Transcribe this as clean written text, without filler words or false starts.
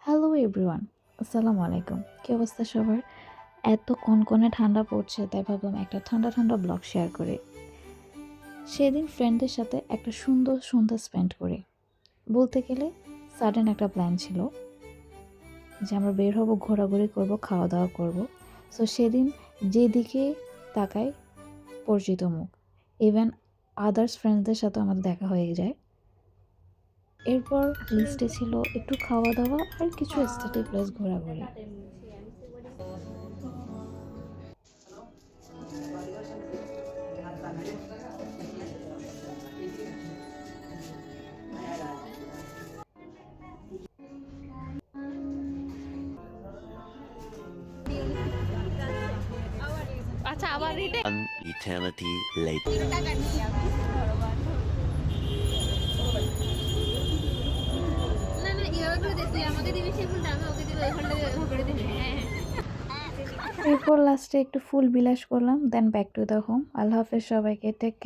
Hello everyone, আসসালামু আলাইকুম। কী অবস্থা সবার? এত কনকনে ঠান্ডা পড়ছে, তাই ভাবলাম একটা ঠান্ডা ঠান্ডা ব্লগ শেয়ার করি। সেদিন ফ্রেন্ডদের সাথে একটা সুন্দর সন্ধ্যা স্পেন্ড করি। বলতে গেলে সাডেন একটা প্ল্যান ছিল যে আমরা বের হব, ঘোরাঘুরি করব, খাওয়া দাওয়া করব। সো সেদিন যেদিকে তাকাই পরিচিত মুখ, ইভেন আদার্স ফ্রেন্ডসদের সাথেও আমাদের দেখা হয়ে যায়। এরপর লিস্টে ছিল একটু খাওয়া দাওয়া আর কিছু এস্থেটিক প্লেস ঘোরাঘুরি। আচ্ছা আবার রিটে An eternity later. টাকা নিয়ে আমি না না ইয়ার করে দে তুই আমাকে দিবি সেই ফুলটা আমি ওকে দিব এই ফুলটা করে দিবি হ্যাঁ এরপর লাস্টে একটু ফুল বিলাস করলাম, then back to the home. আল্লাহ হাফেজ সবাইকে, টেক কেয়ার।